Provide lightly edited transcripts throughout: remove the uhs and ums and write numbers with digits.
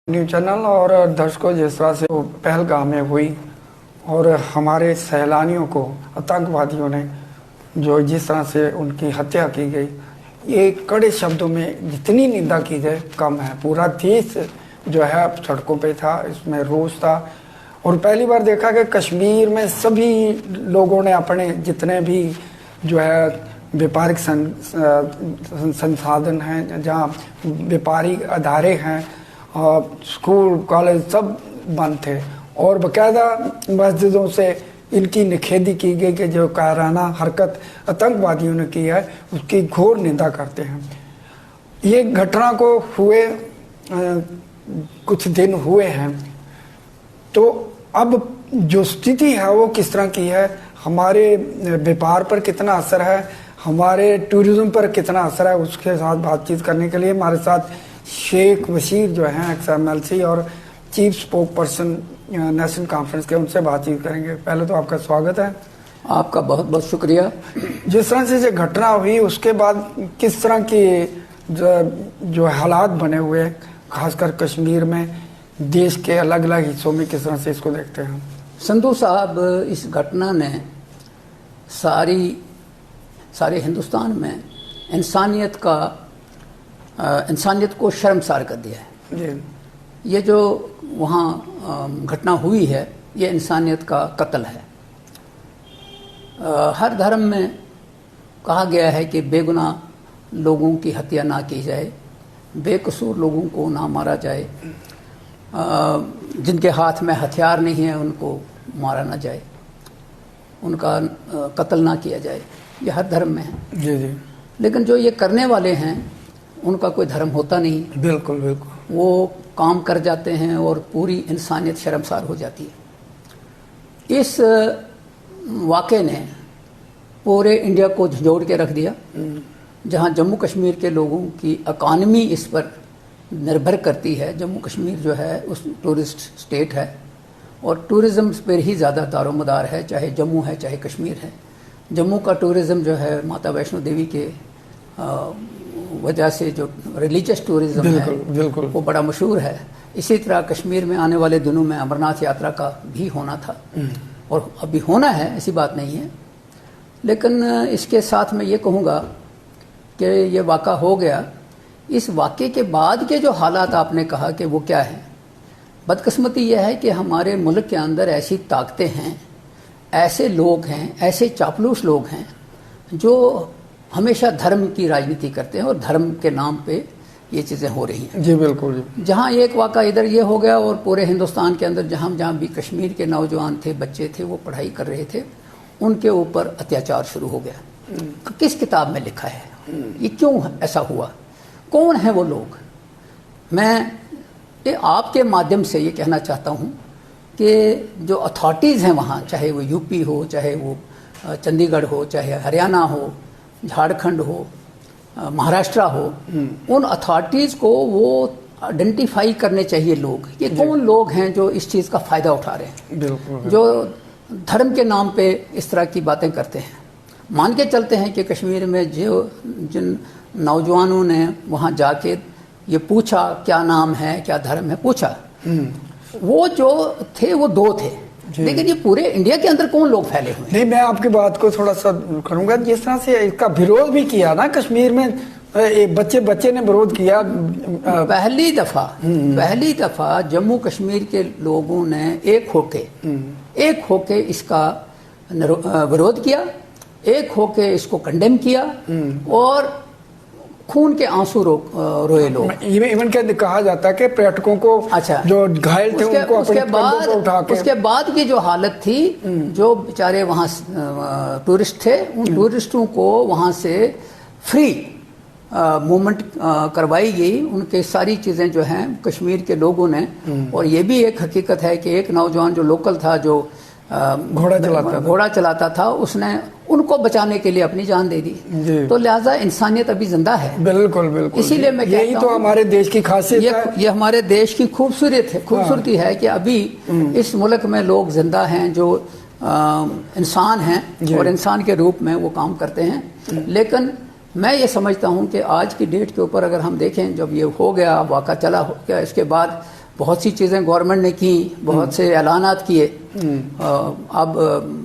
News channel और दर्शकों, जिस तरह से वो पहलगाम में हुई और हमारे सैलानियों को आतंकवादियों ने जो जिस तरह से उनकी हत्या की गई, ये कड़े शब्दों में जितनी निंदा की जाए कम है। पूरा देश जो है सड़कों पे था, इसमें रोष था। और पहली बार देखा कि कश्मीर में सभी लोगों ने अपने जितने भी जो है व्यापारिक संसाधन हैं, जहाँ व्यापारिक अदारे हैं, स्कूल कॉलेज सब बंद थे और बाकायदा मस्जिदों से इनकी निखेधी की गई कि जो कायराना हरकत आतंकवादियों ने की है उसकी घोर निंदा करते हैं। ये घटना को हुए कुछ दिन हुए हैं, तो अब जो स्थिति है वो किस तरह की है, हमारे व्यापार पर कितना असर है, हमारे टूरिज्म पर कितना असर है, उसके साथ बातचीत करने के लिए हमारे साथ शेख बशीर जो हैं XMLC और chief spoke person national conference के, उनसे बातचीत करेंगे। पहले तो आपका स्वागत है। आपका बहुत बहुत शुक्रिया। जिस तरह से ये घटना हुई उसके बाद किस तरह की जो हालात बने हुए, खासकर कश्मीर में, देश के अलग अलग हिस्सों में, किस तरह से इसको देखते हैं? संधू साहब, इस घटना ने सारे हिंदुस्तान में इंसानियत को शर्मसार कर दिया है। जी। ये जो वहाँ घटना हुई है, ये इंसानियत का कत्ल है। हर धर्म में कहा गया है कि बेगुनाह लोगों की हत्या ना की जाए, बेकसूर लोगों को ना मारा जाए, जिनके हाथ में हथियार नहीं है उनको मारा ना जाए, उनका कत्ल ना किया जाए। ये हर धर्म में है। जी जी। लेकिन जो ये करने वाले हैं उनका कोई धर्म होता नहीं। बिल्कुल बिल्कुल। वो काम कर जाते हैं और पूरी इंसानियत शर्मसार हो जाती है। इस वाक़े ने पूरे इंडिया को झंझोड़ के रख दिया। जहां जम्मू कश्मीर के लोगों की इकॉनमी इस पर निर्भर करती है। जम्मू कश्मीर जो है उस टूरिस्ट स्टेट है और टूरिज़्म पर ही ज़्यादा दारोमदार है, चाहे जम्मू है चाहे कश्मीर है। जम्मू का टूरिज़्म जो है माता वैष्णो देवी के वजह से जो रिलीजियस टूरिज़्म है बिल्कुल वो बड़ा मशहूर है। इसी तरह कश्मीर में आने वाले दिनों में अमरनाथ यात्रा का भी होना था और अभी होना है, ऐसी बात नहीं है। लेकिन इसके साथ मैं ये कहूँगा कि ये वाक़ा हो गया। इस वाक़े के बाद के जो हालात आपने कहा कि वो क्या है, बदकिस्मती यह है कि हमारे मुल्क के अंदर ऐसी ताकतें हैं, ऐसे लोग हैं, ऐसे चापलूस लोग हैं जो हमेशा धर्म की राजनीति करते हैं और धर्म के नाम पे ये चीज़ें हो रही हैं। जी बिल्कुल जी। जहाँ एक वाक़ा इधर ये हो गया और पूरे हिंदुस्तान के अंदर जहाँ भी कश्मीर के नौजवान थे, बच्चे थे, वो पढ़ाई कर रहे थे, उनके ऊपर अत्याचार शुरू हो गया। किस किताब में लिखा है, ये क्यों ऐसा हुआ, कौन है वो लोग? मैं ये आपके माध्यम से ये कहना चाहता हूँ कि जो अथॉरिटीज़ हैं वहाँ, चाहे वो यूपी हो, चाहे वो चंडीगढ़ हो, चाहे हरियाणा हो, झारखंड हो, महाराष्ट्र हो, उन अथॉरिटीज़ को वो आइडेंटिफाई करने चाहिए लोग, ये कौन लोग हैं जो इस चीज़ का फ़ायदा उठा रहे हैं। बिल्कुल। जो धर्म के नाम पे इस तरह की बातें करते हैं। मान के चलते हैं कि कश्मीर में जिन नौजवानों ने वहाँ जाके ये पूछा क्या नाम है, क्या धर्म है, पूछा, वो जो थे वो दो थे, लेकिन ये पूरे इंडिया के अंदर कौन लोग फैले हुए हैं? नहीं, मैं आपकी बात को थोड़ा सा करूंगा। जिस तरह से इसका विरोध भी किया ना कश्मीर में, एक बच्चे ने विरोध किया। पहली दफा जम्मू कश्मीर के लोगों ने एक होके इसका विरोध किया, एक होके इसको कंडेम किया और खून के आंसू रोए लोग। इवन क्या कहा जाता है कि पर्यटकों को, अच्छा, जो घायल थे उनको अपने कंधों पर उठा के, उसके बाद की जो हालत थी, जो बेचारे वहाँ टूरिस्ट थे, उन टूरिस्टों को वहाँ से फ्री मूवमेंट करवाई गई। उनके सारी चीज़ें जो हैं कश्मीर के लोगों ने, और ये भी एक हकीकत है कि एक नौजवान जो लोकल था, जो घोड़ा चलाता था, उसने उनको बचाने के लिए अपनी जान दे दी। तो लिहाजा इंसानियत अभी जिंदा है। बिल्कुल बिल्कुल। इसीलिए मैं कहता हूं, यही तो हमारे देश की खासियत है। ये हमारे देश की खूबसूरती है कि अभी इस मुल्क में लोग जिंदा हैं, जो इंसान हैं और इंसान के रूप में वो काम करते हैं। लेकिन मैं ये समझता हूं कि आज की डेट के ऊपर अगर हम देखें, जब ये हो गया, वाक़ा चला हो गया, इसके बाद बहुत सी चीज़ें गवर्नमेंट ने की, बहुत से ऐलानात किए। अब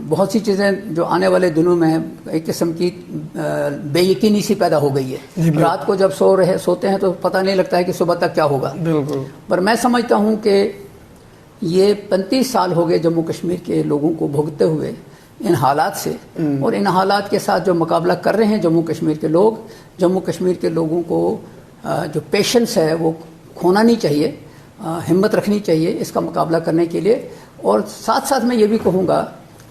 बहुत सी चीज़ें जो आने वाले दिनों में एक किस्म की बेयकीनी सी पैदा हो गई है। रात को जब सोते हैं तो पता नहीं लगता है कि सुबह तक क्या होगा। बिल्कुल। पर मैं समझता हूँ कि ये 35 साल हो गए जम्मू कश्मीर के लोगों को भुगतते हुए इन हालात से, और इन हालात के साथ जो मुकाबला कर रहे हैं जम्मू कश्मीर के लोग, जम्मू कश्मीर के लोगों को जो पेशेंस है वो खोना नहीं चाहिए, हिम्मत रखनी चाहिए इसका मुकाबला करने के लिए। और साथ साथ मैं ये भी कहूँगा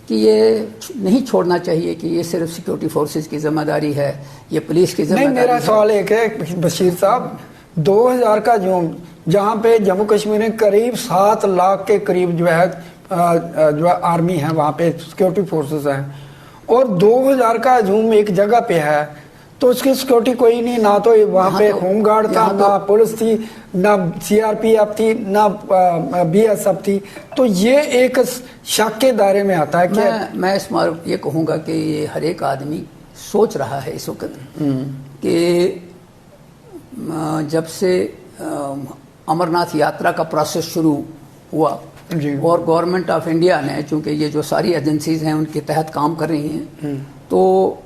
कि ये नहीं छोड़ना चाहिए कि ये सिर्फ सिक्योरिटी फोर्सेस की जिम्मेदारी है, ये पुलिस की जिम्मेदारी है। मेरा सवाल एक है बशीर साहब, 2000 का जहाँ पे जम्मू कश्मीर में करीब 7 लाख के करीब जो है आर्मी है, वहाँ पे सिक्योरिटी फोर्सेस हैं, और 2000 का हजूम एक जगह पे है, तो उसकी सिक्योरिटी कोई नहीं, ना तो वहाँ पे होमगार्ड था, ना पुलिस थी, ना सीआरपीएफ थी, ना बीएसएफ थी, तो ये एक शक के दायरे में आता है। कि मैं इस बार ये कहूँगा कि ये हर एक आदमी सोच रहा है इस वक्त कि जब से अमरनाथ यात्रा का प्रोसेस शुरू हुआ और गवर्नमेंट ऑफ इंडिया ने, चूंकि ये जो सारी एजेंसीज हैं उनके तहत काम कर रही हैं, तो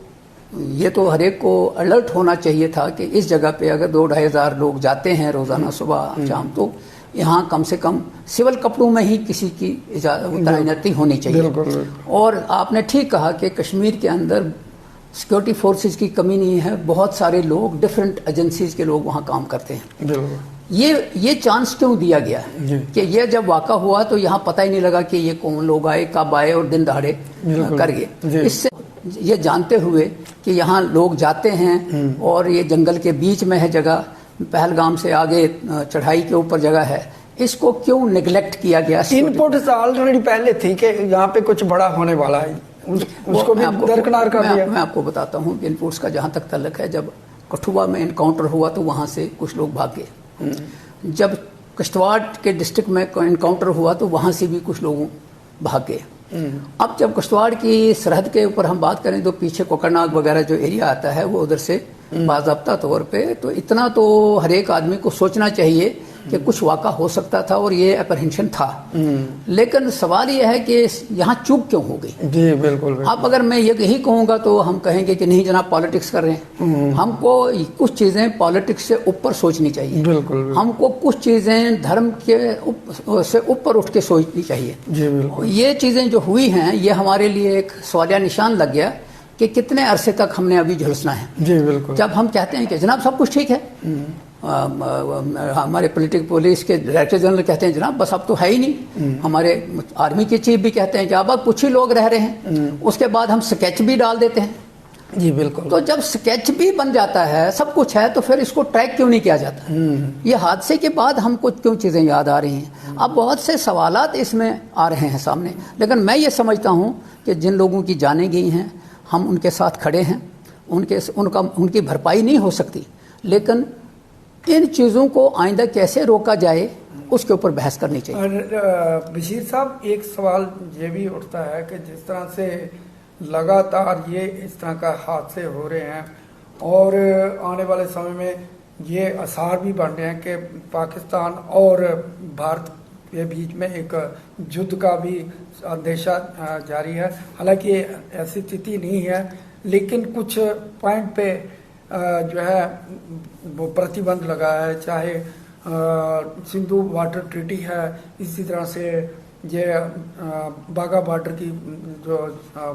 ये तो हर एक को अलर्ट होना चाहिए था कि इस जगह पे अगर 2-2.5 हज़ार लोग जाते हैं रोज़ाना सुबह शाम, तो यहाँ कम से कम सिविल कपड़ों में ही किसी की तैनाती होनी चाहिए। और आपने ठीक कहा कि कश्मीर के अंदर सिक्योरिटी फोर्सेस की कमी नहीं है, बहुत सारे लोग डिफरेंट एजेंसीज के लोग वहाँ काम करते हैं। ये चांस क्यों दिया गया कि ये जब वाक़ा हुआ तो यहाँ पता ही नहीं लगा कि ये कौन लोग आए, कब आए और दिन दहाड़े कर गए। इससे ये जानते हुए कि यहाँ लोग जाते हैं और ये जंगल के बीच में है जगह, पहलगाम से आगे चढ़ाई के ऊपर जगह है, इसको क्यों निगलेक्ट किया गया? इनपुट ऑलरेडी पहले थी कि यहाँ पे कुछ बड़ा होने वाला है, उसको भी दरकिनार कर दिया। मैं आपको बताता हूँ कि इनपुट्स का जहाँ तक ताल्लुक है, जब कठुआ में इनकाउंटर हुआ तो वहाँ से कुछ लोग भाग गए। जब किश्तवाड़ के डिस्ट्रिक्ट में इनकाउंटर हुआ तो वहाँ से भी कुछ लोग भाग गए। अब जब किश्तवाड़ की सरहद के ऊपर हम बात करें तो पीछे कोकरनाग वगैरह जो एरिया आता है वो उधर से बाज़ाब्ता तौर पे, तो इतना तो हर एक आदमी को सोचना चाहिए कि कुछ वाक़ा हो सकता था और ये अप्रहेंशन था। लेकिन सवाल ये है कि यहाँ चूक क्यों हो गई? जी बिल्कुल। अब अगर मैं यही कहूँगा तो हम कहेंगे कि नहीं जनाब पॉलिटिक्स कर रहे हैं। हमको कुछ चीज़ें पॉलिटिक्स से ऊपर सोचनी चाहिए। बिल्कुल। हमको कुछ चीज़ें धर्म के से ऊपर उठ के सोचनी चाहिए। जी बिल्कुल। ये चीज़ें जो हुई हैं ये हमारे लिए एक सवालिया निशान लग गया कि कितने अरसे तक हमने अभी झुलसना है। जी बिल्कुल। जब हम कहते हैं कि जनाब सब कुछ ठीक है, हमारे पुलिस के डायरेक्टर जनरल कहते हैं जनाब बस अब तो है ही नहीं, हमारे आर्मी के चीफ भी कहते हैं कि अब कुछ ही लोग रह रहे हैं, उसके बाद हम स्केच भी डाल देते हैं। जी बिल्कुल। तो जब स्केच भी बन जाता है, सब कुछ है, तो फिर इसको ट्रैक क्यों नहीं किया जाता? ये हादसे के बाद हमको क्यों चीज़ें याद आ रही हैं? अब बहुत से सवालात इसमें आ रहे हैं सामने, लेकिन मैं ये समझता हूँ कि जिन लोगों की जानें गई हैं हम उनके साथ खड़े हैं, उनकी भरपाई नहीं हो सकती, लेकिन इन चीज़ों को आइंदा कैसे रोका जाए उसके ऊपर बहस करनी चाहिए। और बशीर साहब एक सवाल ये भी उठता है कि जिस तरह से लगातार ये इस तरह का हादसे हो रहे हैं और आने वाले समय में ये आसार भी बन रहे हैं कि पाकिस्तान और भारत के बीच में एक युद्ध का भी अंदेशा जारी है। हालांकि ऐसी स्थिति नहीं है, लेकिन कुछ पॉइंट पे जो है वो प्रतिबंध लगा है, चाहे सिंधु वाटर ट्रीटी है, इसी तरह से ये बाघा बॉर्डर की जो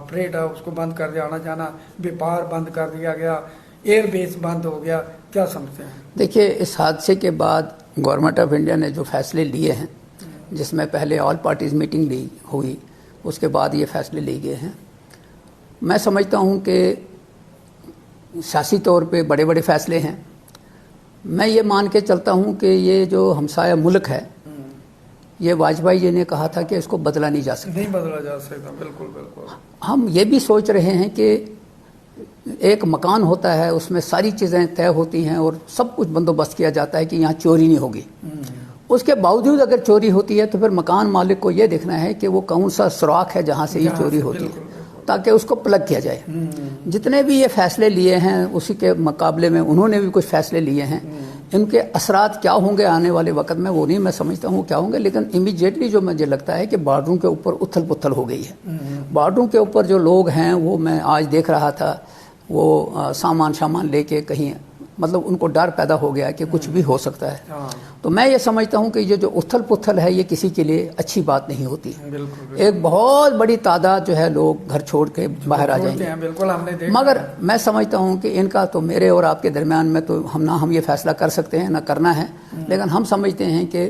ट्रेड है उसको बंद कर दिया, आना जाना व्यापार बंद कर दिया गया, एयर बेस बंद हो गया। क्या समझते हैं? देखिए, इस हादसे के बाद गवर्नमेंट ऑफ इंडिया ने जो फैसले लिए हैं, जिसमें पहले ऑल पार्टीज मीटिंग हुई, उसके बाद ये फैसले लिए गए हैं, मैं समझता हूँ कि सियासी तौर पे बड़े बड़े फैसले हैं। मैं ये मान के चलता हूँ कि ये जो हमसाया मुल्क है, ये वाजपेयी जी ने कहा था कि इसको बदला नहीं जा सकता। नहीं बदला जा सकता, बिल्कुल बिल्कुल। हम ये भी सोच रहे हैं कि एक मकान होता है, उसमें सारी चीज़ें तय होती हैं और सब कुछ बंदोबस्त किया जाता है कि यहाँ चोरी नहीं होगी। उसके बावजूद अगर चोरी होती है तो फिर मकान मालिक को ये देखना है कि वो कौन सा सुराख है जहाँ से ये चोरी होती है, ताकि उसको प्लग किया जाए। जितने भी ये फैसले लिए हैं उसी के मुकाबले में उन्होंने भी कुछ फैसले लिए हैं ان کے اثرات کیا ہوں گے آنے والے وقت میں وہ نہیں میں سمجھتا ہوں کیا ہوں گے، لیکن امیڈیٹلی جو مجھے لگتا ہے کہ بارڈروں کے اوپر اتھل پتھل ہو گئی ہے. بارڈروں کے اوپر جو لوگ ہیں وہ میں آج دیکھ رہا تھا وہ سامان لے کے کہیں، مطلب ان کو ڈر پیدا ہو گیا کہ کچھ بھی ہو سکتا ہے. تو میں یہ سمجھتا ہوں کہ یہ جو اتھل پتھل ہے یہ کسی کے لیے اچھی بات نہیں ہوتی. ایک بہت بڑی تعداد جو ہے لوگ گھر چھوڑ کے باہر آ جائیں گے، مگر میں سمجھتا ہوں کہ ان کا تو میرے اور آپ کے درمیان میں تو ہم یہ فیصلہ کر سکتے ہیں نہ کرنا ہے، لیکن ہم سمجھتے ہیں کہ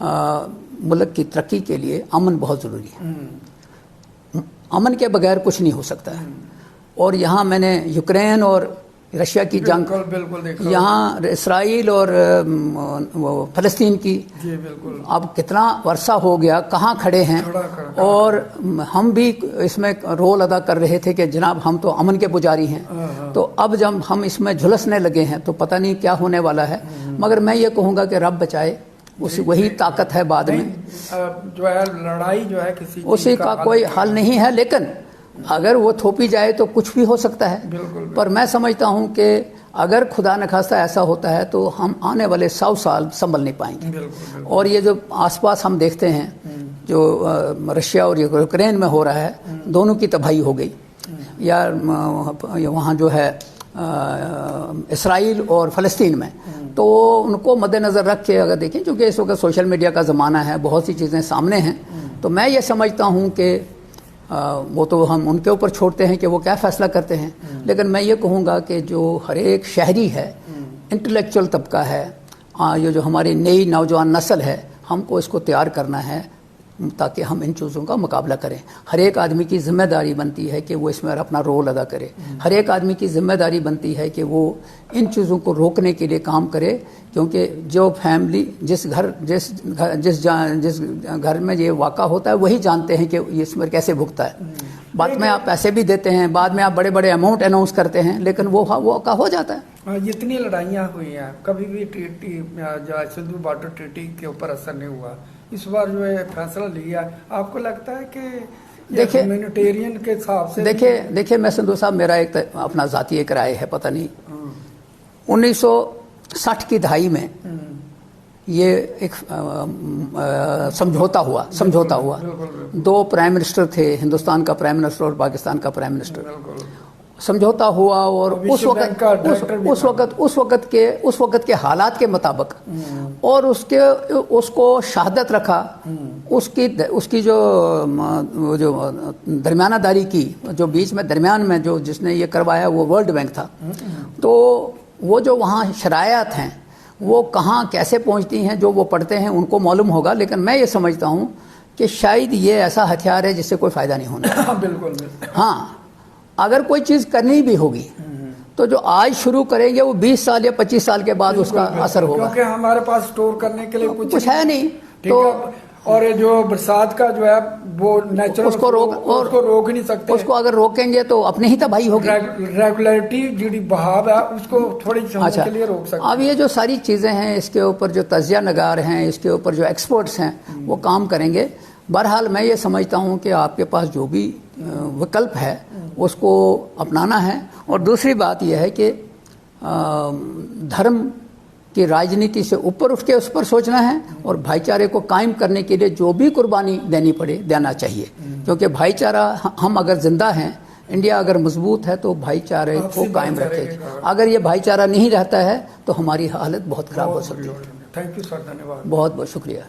ملک کی ترقی کے لیے امن بہت ضروری ہے. امن کے بغیر کچھ نہیں ہو سکتا ہے. اور یہاں میں نے یوکرین اور رشیا کی جنگ، یہاں اسرائیل اور فلسطین کی، اب کتنا عرصہ ہو گیا کہاں کھڑے ہیں، اور ہم بھی اس میں رول ادا کر رہے تھے کہ جناب ہم تو امن کے پجاری ہیں. تو اب جب ہم اس میں جھلسنے لگے ہیں تو پتہ نہیں کیا ہونے والا ہے. مگر میں یہ کہوں گا کہ رب بچائے، وہی طاقت ہے بعد میں جو ہے لڑائی جو ہے اسی کا کوئی حل نہیں ہے، لیکن اگر وہ تھوپی جائے تو کچھ بھی ہو سکتا ہے. پر میں سمجھتا ہوں کہ اگر خدا نخواستہ ایسا ہوتا ہے تو ہم آنے والے 100 سال سنبھل نہیں پائیں گے. اور یہ جو آس پاس ہم دیکھتے ہیں جو رشیا اور یوکرین میں ہو رہا ہے، دونوں کی تباہی ہو گئی، یا وہاں جو ہے اسرائیل اور فلسطین میں، تو ان کو مد نظر رکھ کے اگر دیکھیں، چونکہ اس وقت سوشل میڈیا کا زمانہ ہے، بہت سی چیزیں سامنے ہیں، تو میں یہ سمجھتا ہوں کہ وہ تو ہم ان کے اوپر چھوڑتے ہیں کہ وہ کیا فیصلہ کرتے ہیں. لیکن میں یہ کہوں گا کہ جو ہر ایک شہری ہے، انٹلیکچوئل طبقہ ہے، یہ جو ہماری نئی نوجوان نسل ہے، ہم کو اس کو تیار کرنا ہے تاکہ ہم ان چیزوں کا مقابلہ کریں. ہر ایک آدمی کی ذمہ داری بنتی ہے کہ وہ اس میں اپنا رول ادا کرے. ہر ایک آدمی کی ذمہ داری بنتی ہے کہ وہ ان چیزوں کو روکنے کے لیے کام کرے، کیونکہ جو فیملی جس گھر میں یہ واقع ہوتا ہے وہی جانتے ہیں کہ اس میں کیسے بھگتا ہے. بعد میں آپ پیسے بھی دیتے ہیں، بعد میں آپ بڑے بڑے اماؤنٹ اناؤنس کرتے ہیں، لیکن وہ کا ہو جاتا ہے. جتنی لڑائیاں ہوئی ہیں کبھی بھی ٹریٹی جو سندھو بارڈر ٹریٹی کے اوپر اثر نہیں ہوا. اس بار جو ہے فیصلہ لیا، آپ کو لگتا ہے کہ دیکھیں ہیومینیٹیرین کے حساب سے دیکھیں میں سندھو صاحب، میرا ایک اپنا ذاتی ایک رائے ہے، پتہ نہیں 1960 کی دہائی میں یہ ایک سمجھوتا ہوا. 2 پرائم منسٹر تھے، ہندوستان کا پرائم منسٹر اور پاکستان کا پرائم منسٹر. سمجھوتا ہوا اور اس وقت کے حالات کے مطابق، اور اس کو شہادت رکھا، اس کی جو درمیانہ داری کی، جو بیچ میں درمیان میں جس نے یہ کروایا وہ ورلڈ بینک تھا. تو وہ جو وہاں شرائط ہیں وہ کہاں کیسے پہنچتی ہیں، جو وہ پڑھتے ہیں ان کو معلوم ہوگا. لیکن میں یہ سمجھتا ہوں کہ شاید یہ ایسا ہتھیار ہے جس سے کوئی فائدہ نہیں ہونا. بالکل. ہاں، اگر کوئی چیز کرنی بھی ہوگی تو جو آج شروع کریں گے وہ 20 سال یا 25 سال کے بعد اس کا اثر ہوگا، کیونکہ ہمارے پاس سٹور کرنے کے لیے کچھ ہے نہیں. تو اور جو برسات کا جو ہے وہ نیچرل اس کو روک نہیں سکتے. اس کو اگر روکیں گے تو اپنی ہی تباہی ہوگی. ریگولیٹری جو بہاو ہے اس کو تھوڑی سمے کے لیے روک سکتے. اب یہ جو ساری چیزیں ہیں اس کے اوپر جو تجزیہ نگار ہیں، اس کے اوپر جو ایکسپرٹس ہیں وہ کام کریں گے. بہرحال میں یہ سمجھتا ہوں کہ آپ کے پاس جو بھی وکلپ ہے اس کو اپنانا ہے. اور دوسری بات یہ ہے کہ دھرم کی راجنیتی سے اوپر اٹھ کے اس پر سوچنا ہے، اور بھائی چارے کو قائم کرنے کے لیے جو بھی قربانی دینی پڑے دینا چاہیے. کیونکہ بھائی چارہ ہم اگر زندہ ہیں، انڈیا اگر مضبوط ہے تو بھائی چارے کو قائم رکھے گی. اگر یہ بھائی چارہ نہیں رہتا ہے تو ہماری حالت بہت خراب ہو سکتی ہے. تھینک یو سر، دھنیہ واد. بہت بہت شکریہ.